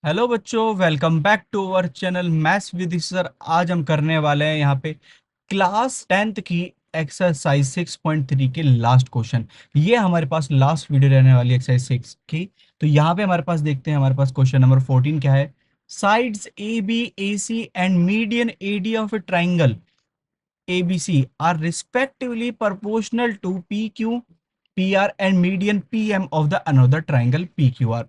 Hello बच्चों, welcome back to our channel maths with sir. आज हम करने वाले हैं यहाँ पे क्लास 10th की एक्सरसाइज 6.3 के लास्ट क्वेश्चन। ये हमारे पास लास्ट वीडियो रहने वाली एक्सरसाइज 6 की। तो यहाँ पे हमारे पास देखते हैं, हमारे पास क्वेश्चन नंबर 14 क्या है। Sides A B A C and median A D of a triangle ABC are respectively proportional to PQ, PR and median PM of the another triangle PQR।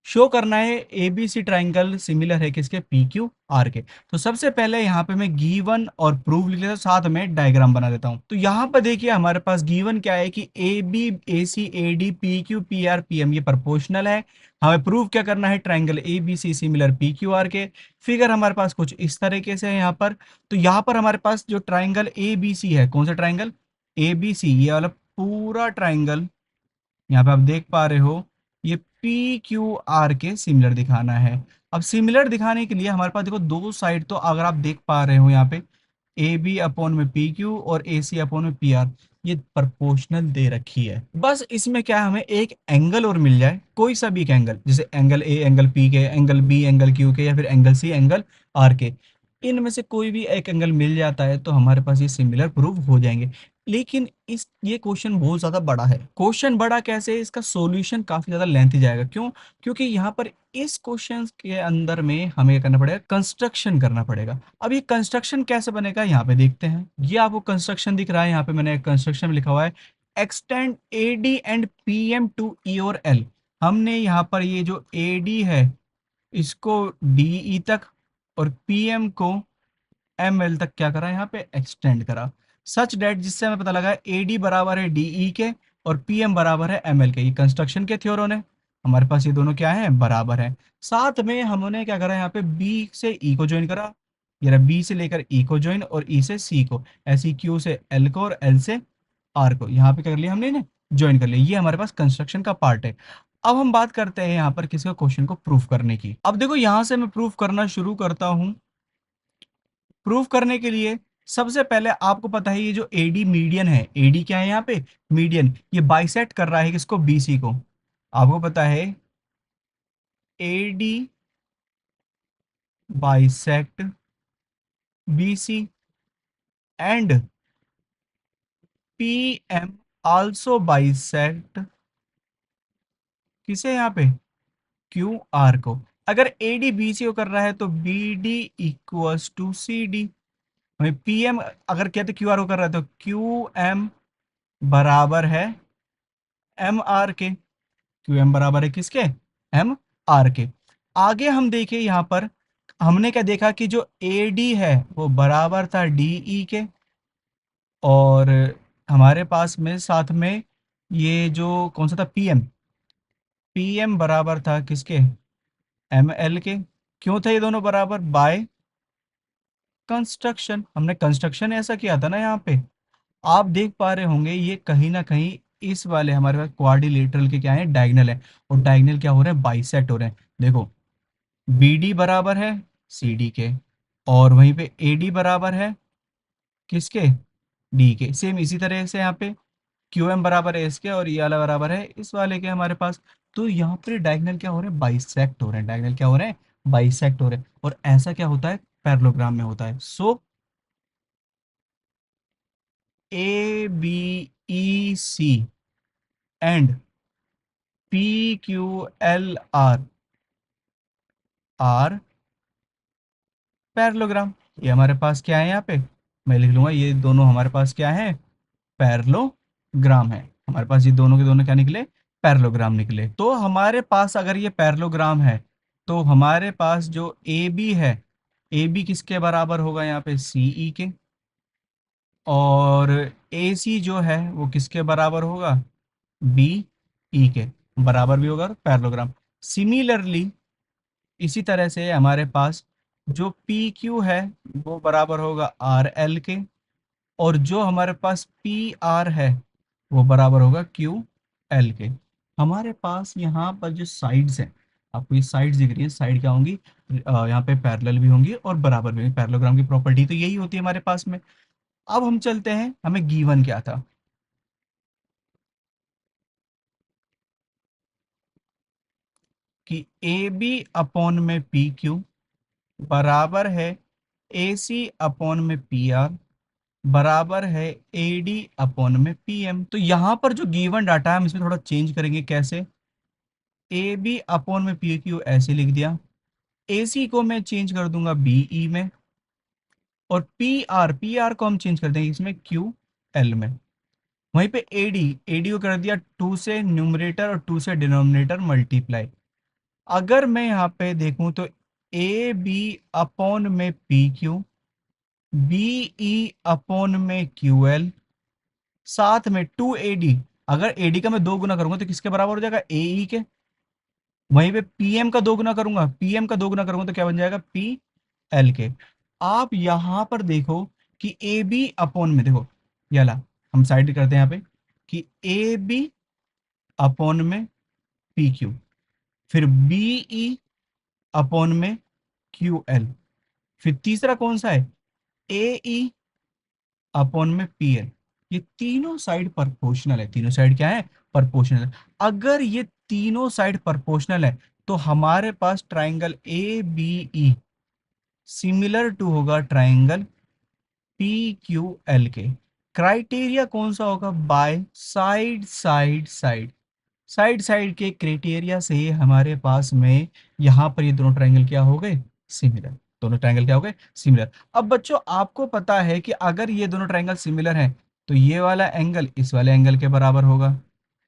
Show करना है ABC ट्राइंगल सिमिलर है किसके, PQR के। तो सबसे पहले यहाँ पे मैं गिवन और प्रूफ लिख लेता हूँ, साथ में डायग्राम बना देता हूँ। तो यहाँ पर देखिए हमारे पास गिवन क्या है कि AB AC AD PQ PR PM ये प्रोपोर्शनल है। हमें प्रूव क्या करना है, ट्राइंगल ABC सिमिलर PQR के। फिगर हमारे पास कुछ इस तरीके से है यहाँ पर। तो यहाँ पर हमारे पास जो ट्राइंगल ABC है, कौन सा ट्राइंगल, ABC, ये वाला पूरा ट्राइंगल यहाँ पे आप देख पा रहे हो, ये पी क्यू आर के सिमिलर दिखाना है। अब सिमिलर दिखाने के लिए हमारे पास देखो दो साइड, तो अगर आप देख पा रहे हो यहाँ पे ए बी अपॉन में पी क्यू और ए सी अपॉन में पी आर, ये प्रोपोर्शनल दे रखी है। बस इसमें क्या है, हमें एक एंगल और मिल जाए, कोई सा भी एक एंगल, जैसे एंगल ए एंगल पी के, एंगल बी एंगल क्यू के, या फिर एंगल सी एंगल आर के। इनमें से कोई भी एक एंगल मिल जाता है तो हमारे पास ये सिमिलर प्रूफ हो जाएंगे। लेकिन इस ये क्वेश्चन बहुत ज्यादा बड़ा है। क्वेश्चन बड़ा कैसे, इसका सॉल्यूशन काफी ज्यादा लेंथी जाएगा। क्यों? क्योंकि यहाँ पर इस क्वेश्चन के अंदर में हमें क्या करना पड़ेगा, कंस्ट्रक्शन करना पड़ेगा। अब ये कंस्ट्रक्शन कैसे बनेगा, यहाँ पे देखते हैं। ये आपको कंस्ट्रक्शन दिख रहा है, यहाँ पे मैंने कंस्ट्रक्शन में लिखा हुआ है extend A D and P M to E और एल। हमने यहाँ पर ये जो ए डी है इसको डी ई तक, और पी एम को एम एल तक क्या करा, यहाँ पे एक्सटेंड करा। सच डेट, जिससे हमें पता लगा ए डी बराबर है डीई के और पी एम बराबर है एम एल के। ये कंस्ट्रक्शन के थ्योरम है, हमारे पास ये दोनों क्या है, बराबर है। साथ में हमने क्या करा, यहाँ पे बी से ई को ज्वाइन करा। ये रहा बी से लेकर ई को ज्वाइन, और ई से सी को, ऐसी क्यू से एल को और एल से आर को यहाँ पे कर लिया हमने ना, ज्वाइन कर लिया। ये हमारे पास कंस्ट्रक्शन का पार्ट है। अब हम बात करते हैं यहाँ पर किसी क्वेश्चन को प्रूफ करने की। अब देखो यहाँ से मैं प्रूफ करना शुरू करता हूँ। प्रूफ करने के लिए सबसे पहले आपको पता है, ये जो एडी मीडियन है, एडी क्या है यहाँ पे, मीडियन, ये बाइसेक्ट कर रहा है किसको, बीसी को। आपको पता है AD bisect BC and PM also bisect किसे, यहाँ पे क्यू आर को। अगर एडी बीसी को कर रहा है तो B D equals to C D. हमें पीएम अगर कहते क्यू आर को कर रहा है तो क्यू एम बराबर है एम आर के। क्यू एम बराबर है किसके, एम आर के। आगे हम देखें यहाँ पर, हमने क्या देखा कि जो ए डी है वो बराबर था डी ई के, और हमारे पास में साथ में ये जो कौन सा था, पी एम, पी एम बराबर था किसके, एम एल के। क्यों था ये दोनों बराबर, बाय कंस्ट्रक्शन। हमने कंस्ट्रक्शन ऐसा किया था ना यहाँ पे। आप देख पा रहे होंगे ये कहीं ना कहीं इस वाले हमारे पास क्वाड्रिलेटरल के क्या है, डायगनल है, और डायगनल क्या हो रहे हैं, बाइसेक्ट हो रहे हैं। देखो बी डी बराबर है सी डी के, और वहीं पे ए डी बराबर है किसके, डी के। सेम इसी तरह से यहाँ पे क्यू एम बराबर है इसके, और ये वाला बराबर है इस वाले के हमारे पास। तो यहाँ पे डायगनल क्या हो रहे हैं, बाइसेक्ट हो रहे हैं। डायगनल क्या हो रहे हैं, बाइसेक्ट हो रहे हैं। और ऐसा क्या होता है, पैरेललोग्राम में होता है। So A B E C and P Q L R are parallelogram. ये हमारे पास क्या है, यहाँ पे मैं लिख लूंगा, ये दोनों हमारे पास क्या है, पैरेललोग्राम है। हमारे पास ये दोनों के दोनों क्या निकले, पैरेललोग्राम निकले। तो हमारे पास अगर ये पैरेललोग्राम है तो हमारे पास जो ए बी है, ए बी किसके बराबर होगा, यहाँ पे सी ई के, और ए सी जो है वो किसके बराबर होगा, बी ई के बराबर भी होगा, पैरेललोग्राम। सिमिलरली इसी तरह से हमारे पास जो पी क्यू है वो बराबर होगा आर एल के, और जो हमारे पास पी आर है वो बराबर होगा क्यू एल के। हमारे पास यहाँ पर जो साइड्स हैं, आपको ये साइड्स दिख रही है, साइड क्या होंगी, यहाँ पे पैरेलल भी होंगी और बराबर भी होंगी। पैरेललोग्राम की प्रॉपर्टी तो यही होती है हमारे पास में। अब हम चलते हैं, हमें गिवन क्या था। कि ए बी अपॉन में पी क्यू बराबर है ए सी अपॉन में पी आर बराबर है ए डी अपॉन में पी एम। तो यहाँ पर जो गिवन डाटा है हम इसमें थोड़ा चेंज करेंगे। कैसे? ए बी अपॉन में पी क्यू ऐसे लिख दिया, ए सी को मैं चेंज कर दूंगा बी ई में, और पी आर को हम चेंज कर देंगे इसमें क्यू एल में। वहीं पे एडी को कर दिया 2 से न्यूमरेटर और 2 से डिनोमिनेटर मल्टीप्लाई। अगर मैं यहाँ पे देखूं तो ए बी अपॉन में P Q, B E upon में क्यू एल, साथ में 2 AD। अगर एडी का मैं दो गुना करूंगा तो किसके बराबर हो जाएगा? ए ई के। वहीं पे पीएम का दो गुना करूंगा, पीएम का दो गुना करूंगा तो क्या बन जाएगा? पी एल के। आप यहां पर देखो कि ए बी अपॉन में देखो, ये ला हम साइड करते हैं यहाँ पे कि ए बी अपॉन में पी क्यू, फिर बी ई अपॉन में क्यू एल, फिर तीसरा कौन सा है? ए ई अपॉन में पी एल। ये तीनों साइड प्रोपोर्शनल है। तीनों साइड क्या है? प्रोपोर्शनल है। अगर ये तीनों साइड प्रोपोर्शनल है तो हमारे पास triangle A B E similar to होगा ट्राइंगल पी क्यू एल के। क्राइटेरिया कौन सा होगा? By side side side. Side side के क्राइटेरिया से हमारे पास में यहाँ पर ये दोनों ट्राइंगल क्या हो गए? सिमिलर। दोनों ट्राइंगल क्या हो गए? सिमिलर। अब बच्चों आपको पता है कि अगर ये दोनों ट्राइंगल सिमिलर हैं तो ये वाला एंगल इस वाले एंगल के बराबर होगा,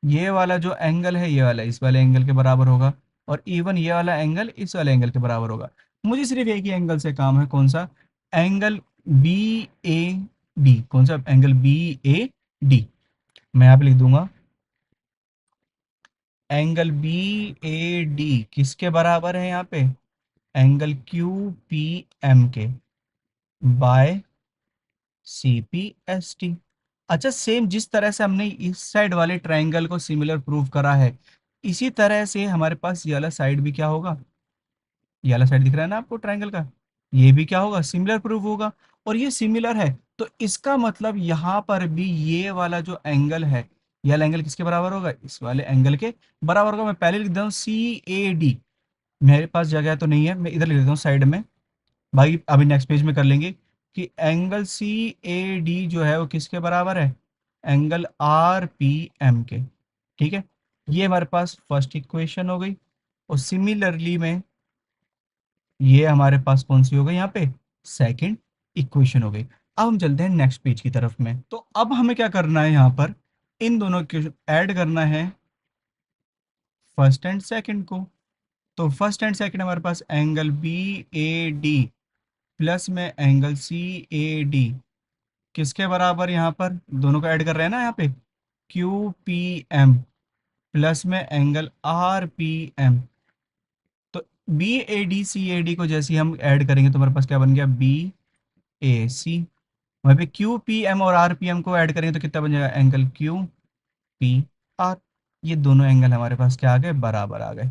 ये वाला जो एंगल है ये वाला इस वाले एंगल के बराबर होगा, और इवन ये वाला एंगल इस वाले एंगल के बराबर होगा। मुझे सिर्फ एक ही एंगल से काम है। कौन सा? Angle B A D. कौन सा? Angle B A D. मैं यहाँ पे लिख दूंगा एंगल बी ए डी किसके बराबर है यहाँ पे? एंगल क्यू पी एम के by C P S T. अच्छा, सेम जिस तरह से हमने इस साइड वाले ट्राइंगल को सिमिलर प्रूव करा है, इसी तरह से हमारे पास ये वाला साइड भी क्या होगा? ये वाला साइड दिख रहा है ना आपको ट्राइंगल का? ये भी क्या होगा? सिमिलर प्रूव होगा। और ये सिमिलर है तो इसका मतलब यहाँ पर भी ये वाला जो एंगल है, ये वाला एंगल किसके बराबर होगा? इस वाले एंगल के बराबर होगा। मैं पहले लिख देता हूँ सी ए डी। मेरे पास जगह तो नहीं है, मैं इधर लिख देता हूँ साइड में। भाई अभी नेक्स्ट पेज में कर लेंगे कि एंगल सी ए डी जो है वो किसके बराबर है? एंगल आर पी एम के। ठीक है, ये हमारे पास फर्स्ट इक्वेशन हो गई। और सिमिलरली में ये हमारे पास कौन सी हो गई यहाँ पे? सेकंड इक्वेशन हो गई। अब हम चलते हैं नेक्स्ट पेज की तरफ में। तो अब हमें क्या करना है? यहाँ पर इन दोनों के ऐड करना है फर्स्ट एंड सेकंड को। तो फर्स्ट एंड सेकंड हमारे पास angle B A D plus में एंगल सी ए डी किसके बराबर? यहाँ पर दोनों को ऐड कर रहे हैं ना यहाँ पे, क्यू पी एम प्लस में एंगल आर पी एम। तो B A D C A D को जैसे ही हम ऐड करेंगे तो हमारे पास क्या बन गया? बी ए सी। वहीं पे क्यू पी एम और आर पी एम को ऐड करेंगे तो कितना बन जाएगा? Angle Q P R. ये दोनों एंगल हमारे पास क्या आ गए? बराबर आ गए।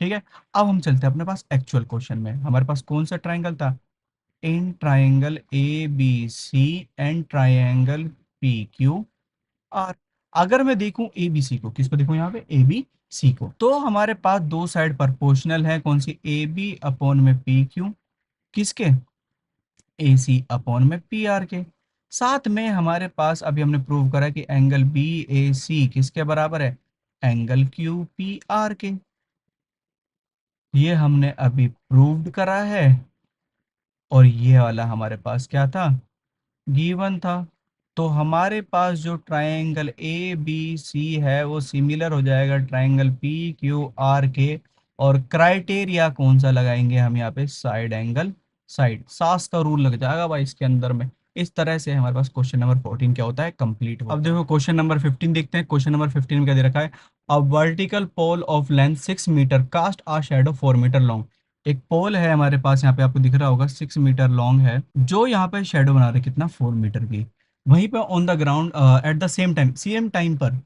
ठीक है, अब हम चलते हैं अपने पास एक्चुअल क्वेश्चन में। हमारे पास कौन सा ट्राइंगल था? In triangle A B C and triangle P Q R. अगर मैं देखूं ए बी सी को, किसको देखूं यहाँ पे? ए बी सी को, तो हमारे पास दो साइड प्रोपोर्शनल है। कौन सी? ए बी अपॉन में पी क्यू, किसके? ए सी अपॉन में पी आर के। साथ में हमारे पास अभी हमने प्रूव करा कि एंगल बी ए सी किसके बराबर है? एंगल क्यू पी आर के। ये हमने अभी प्रूव्ड करा है। और ये वाला हमारे पास क्या था? गिवन था। तो हमारे पास जो ट्रायंगल ए बी सी है वो सिमिलर हो जाएगा ट्रायंगल पी क्यू आर के। और क्राइटेरिया कौन सा लगाएंगे हम यहाँ पे? Side angle side. सास का रूल लग जाएगा भाई इसके अंदर में। इस तरह से हमारे पास क्वेश्चन नंबर 14 क्या होता है? कंप्लीट होता है। अब देखो क्वेश्चन नंबर 15 देखते हैं। क्वेश्चन नंबर 15 में क्या दे रखा है? A vertical pole of length 6 metre cast a shadow 4 metre long. एक पोल है हमारे पास, यहाँ पे आपको दिख रहा होगा 6 मीटर लॉन्ग है, जो यहाँ पे शेडो बना रहे कितना? 4 मीटर की। वहीं पे on the ground at the same time, same time पर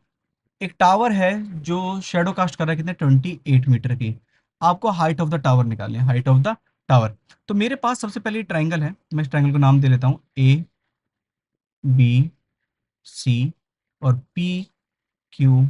एक टावर है जो शेडो कास्ट कर रहा है कितने? 28 मीटर की। आपको हाइट ऑफ द टावर निकालनी है, हाइट ऑफ द टावर। तो मेरे पास सबसे पहले ट्राइंगल है, मैं इस ट्राइंगल को नाम दे लेता हूँ ए बी सी और पी क्यू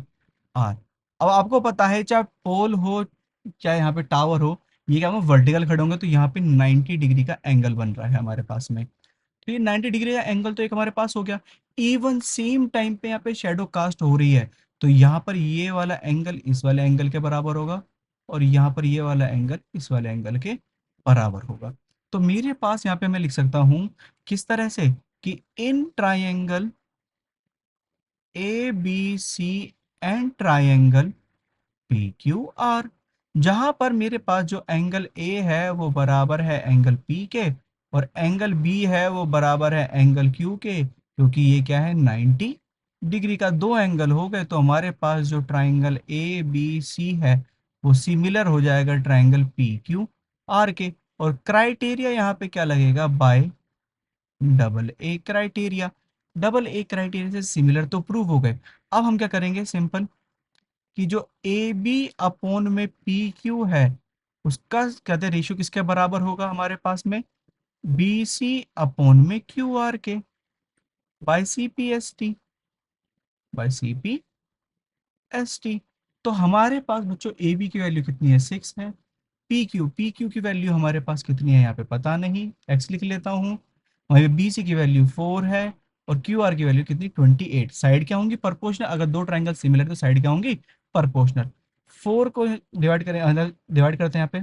आर। अब आपको पता है चाहे पोल हो क्या यहाँ पे टावर हो, ये क्या हम वर्टिकल खड़े होंगे तो यहाँ पे 90 डिग्री का एंगल बन रहा है हमारे पास में। तो ये 90 डिग्री का एंगल तो एक हमारे पास हो गया। इवन सेम टाइम पे यहाँ पे शेडो कास्ट हो रही है, तो यहाँ पर ये वाला एंगल इस वाले एंगल के बराबर होगा, और यहाँ पर ये वाला एंगल इस वाले एंगल के बराबर होगा। तो मेरे पास यहाँ पे मैं लिख सकता हूँ किस तरह से, कि in triangle A B C and triangle P Q R, जहां पर मेरे पास जो एंगल ए है वो बराबर है एंगल पी के, और एंगल बी है वो बराबर है एंगल क्यू के, क्योंकि ये क्या है 90 डिग्री का दो एंगल हो गए, तो हमारे पास जो ट्राइंगल ए बी सी है वो सिमिलर हो जाएगा ट्राइंगल पी क्यू आर के। और क्राइटेरिया यहाँ पे क्या लगेगा, bye double A criteria. Double A criteria से सिमिलर तो प्रूव हो गए। अब हम क्या करेंगे, सिंपल, कि जो ए बी अपोन में पी क्यू है उसका कहते हैं रेशियो किसके बराबर होगा हमारे पास में, बी सी अपोन में क्यू आर के, by C P S T, by C P S T. तो हमारे पास बच्चों ए बी की वैल्यू कितनी है, 6 है। पी क्यू की वैल्यू हमारे पास कितनी है यहाँ पे पता नहीं, एक्स लिख लेता हूँ। वहीं पे बी सी की वैल्यू 4 है, और क्यू आर की वैल्यू कितनी, 28। साइड क्या होंगी, प्रोपोर्शनल। अगर दो ट्राइंगल सिमिलर तो साइड क्या होंगी, प्रोपोर्शनल। 4 को डिवाइड करें, डिवाइड करते हैं यहाँ पे,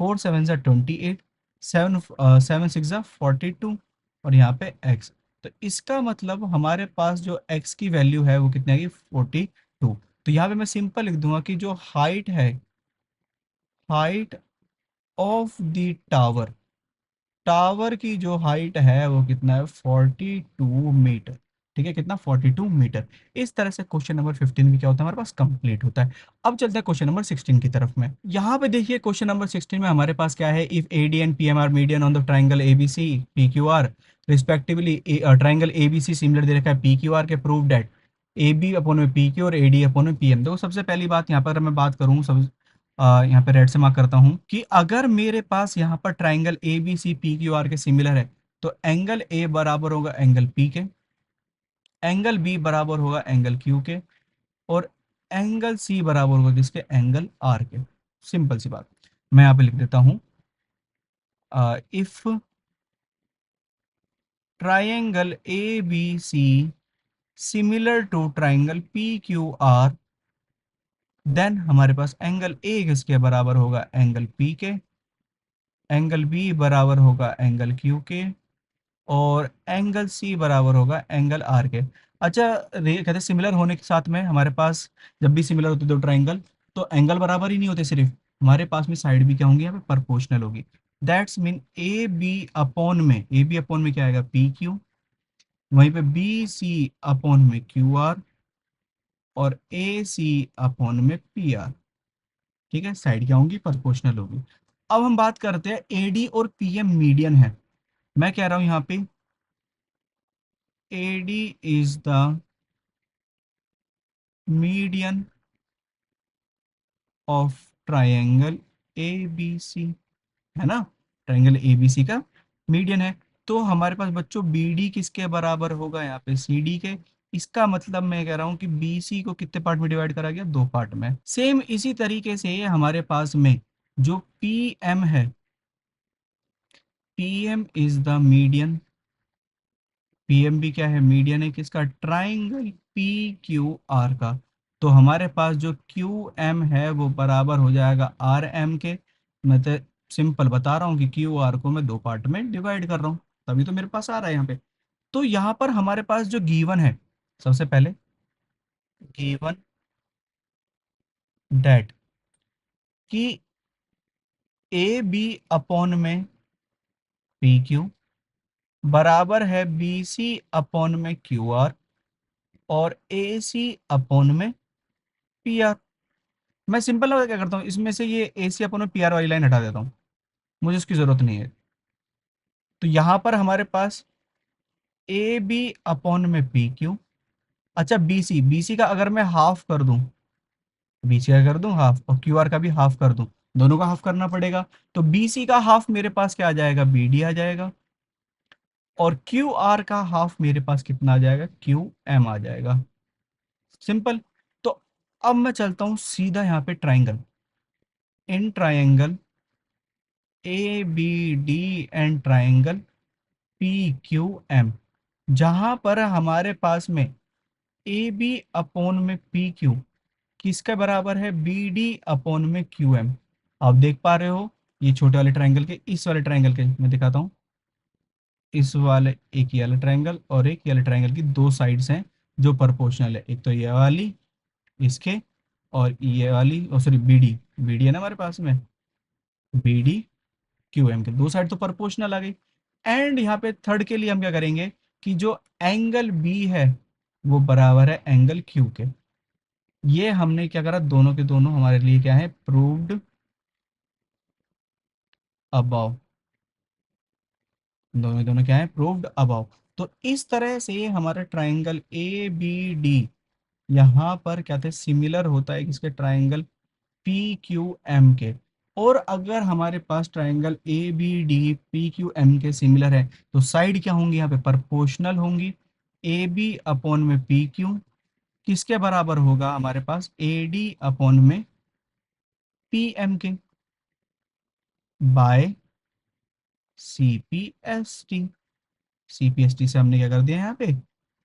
4 7 ज़ा 28, 7 7 6 ज़ा 42, और यहाँ पे एक्स। तो इसका मतलब हमारे पास जो एक्स की वैल्यू है वो कितनी आएगी, 42। तो यहाँ पे मैं सिंपल लिख दूंगा कि जो हाइट है, height of the tower, tower की जो हाइट है वो कितना है, 42 मीटर। ठीक है, कितना, 42 मीटर। इस तरह से क्वेश्चन नंबर 15 भी क्या होता है हमारे पास, कंप्लीट होता है। अब चलते हैं क्वेश्चन नंबर 16 की तरफ में। यहाँ पे देखिए क्वेश्चन नंबर 16 में हमारे पास क्या है, if A D and P M are median on the triangle A B C P Q R respectively, triangle A B C similar दे रखा है पी क्यू आर के, prove that A B upon में P Q और A D upon में P M. देखो सबसे पहली बात यहाँ पर मैं बात करूँ, सब यहाँ पे रेड से मार्क करता हूँ, कि अगर मेरे पास यहाँ पर triangle A B C P Q R के सिमिलर है, तो एंगल ए बराबर होगा एंगल पी के, एंगल बी बराबर होगा एंगल क्यू के, और एंगल सी बराबर होगा किसके, एंगल आर के। सिंपल सी बात, मैं यहाँ पे लिख देता हूँ, if triangle A B C similar to triangle P Q R, then हमारे पास एंगल ए किसके बराबर होगा, एंगल पी के, एंगल बी बराबर होगा एंगल क्यू के, और एंगल सी बराबर होगा एंगल आर के। अच्छा, कहते हैं सिमिलर होने के साथ में हमारे पास, जब भी सिमिलर होते दो ट्राइंगल, तो एंगल बराबर ही नहीं होते, सिर्फ हमारे पास में साइड भी क्या होंगी, यहाँ पे प्रोपोर्शनल होगी। That's mean A B upon में क्या आएगा, पी क्यू, वहीं पे बी सी अपॉन में क्यू आर, और ए सी अपॉन में पी आर। ठीक है, साइड क्या होंगी, प्रोपोर्शनल होगी। अब हम बात करते हैं एडी और पीएम मीडियन है। मैं कह रहा हूं यहाँ पे AD is the median of triangle ABC, है ना, ट्राइंगल ABC का मीडियन है। तो हमारे पास बच्चों BD किसके बराबर होगा, यहाँ पे CD के। इसका मतलब मैं कह रहा हूँ कि BC को कितने पार्ट में डिवाइड करा गया, दो पार्ट में। सेम इसी तरीके से हमारे पास में जो PM है, PM is the median, PM भी क्या है, मीडियन है किसका, ट्राइंगल पी क्यू आर का। तो हमारे पास जो क्यू एम है वो बराबर हो जाएगा आर एम के। मैं तो सिंपल बता रहा हूँ कि क्यू आर को मैं दो पार्ट में डिवाइड कर रहा हूँ, तभी तो मेरे पास आ रहा है यहाँ पे। तो यहाँ पर हमारे पास जो गिवन है, सबसे पहले गिवन डेट, कि ए बी अपॉन में पी क्यू बराबर है बी सी अपॉन में क्यू आर, और ए सी अपॉन में पी आर। मैं सिंपल क्या करता हूँ, इसमें से ये ए सी अपन में पी आर वाली लाइन हटा देता हूँ, मुझे उसकी जरूरत नहीं है। तो यहाँ पर हमारे पास ए बी अपॉन में पी क्यू। अच्छा, बी सी का अगर मैं हाफ कर दूं, बी सी का कर दूं हाफ, और क्यू आर का भी हाफ कर दूं, दोनों का हाफ करना पड़ेगा। तो बी सी का हाफ मेरे पास क्या आ जाएगा, बी डी आ जाएगा, और क्यू आर का हाफ मेरे पास कितना आ जाएगा, क्यू एम आ जाएगा। सिंपल। तो अब मैं चलता हूँ सीधा यहाँ पे triangle, in triangle A B D and triangle P Q M, जहां पर हमारे पास में ए बी अपॉन में पी क्यू किसके बराबर है, बी डी अपॉन में क्यू एम। आप देख पा रहे हो ये छोटे वाले ट्रायंगल के, इस वाले ट्रायंगल के मैं दिखाता हूँ, इस वाले एक ये वाला ट्रायंगल और एक ये वाले ट्रायंगल की दो साइड्स हैं जो प्रोपोर्शनल है, एक तो ये वाली इसके और ये वाली, oh sorry B D, B D है ना हमारे पास में, बी डी क्यू एम के दो साइड तो प्रोपोर्शनल आ गई। एंड यहाँ पे थर्ड के लिए हम क्या करेंगे कि जो एंगल बी है वो बराबर है एंगल क्यू के। ये हमने क्या करा, दोनों के दोनों हमारे लिए क्या है, प्रूव्ड अबव, दोनों के दोनों क्या है, प्रूव्ड अबव। तो इस तरह से हमारा ट्राइंगल ए बी डी यहाँ पर क्या थे, सिमिलर होता है किसके, ट्राइंगल पी क्यू एम के। और अगर हमारे पास triangle A B D P Q M के सिमिलर है तो साइड क्या होंगी, यहाँ पे प्रोपोर्शनल होंगी। ए बी अपॉन में पी क्यू किसके बराबर होगा हमारे पास, ए डी अपॉन में पी एम के by C P S T. CPST से हमने क्या कर दिया, यहाँ पे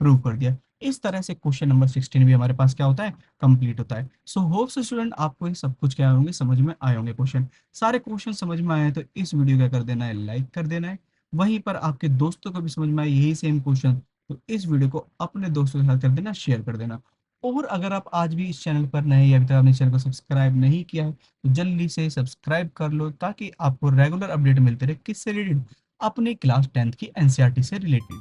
प्रूव कर दिया। इस तरह से क्वेश्चन नंबर 16 भी हमारे पास क्या होता है, कंप्लीट होता है। सो होप्स स्टूडेंट आपको ये सब कुछ क्या होंगे, समझ में आए होंगे। क्वेश्चन सारे क्वेश्चन समझ में आए हैं तो इस वीडियो क्या कर देना है, लाइक कर देना है। वहीं पर आपके दोस्तों को भी समझ में आए यही सेम क्वेश्चन तो इस वीडियो को अपने दोस्तों के साथ कर देना, शेयर कर देना। और अगर आप आज भी इस चैनल पर नए या अभी तक आपने चैनल को सब्सक्राइब नहीं किया है तो जल्दी से सब्सक्राइब कर लो ताकि आपको रेगुलर अपडेट मिलते रहे, किससे रिलेटेड, अपनी क्लास 10th की एनसीईआरटी से रिलेटेड।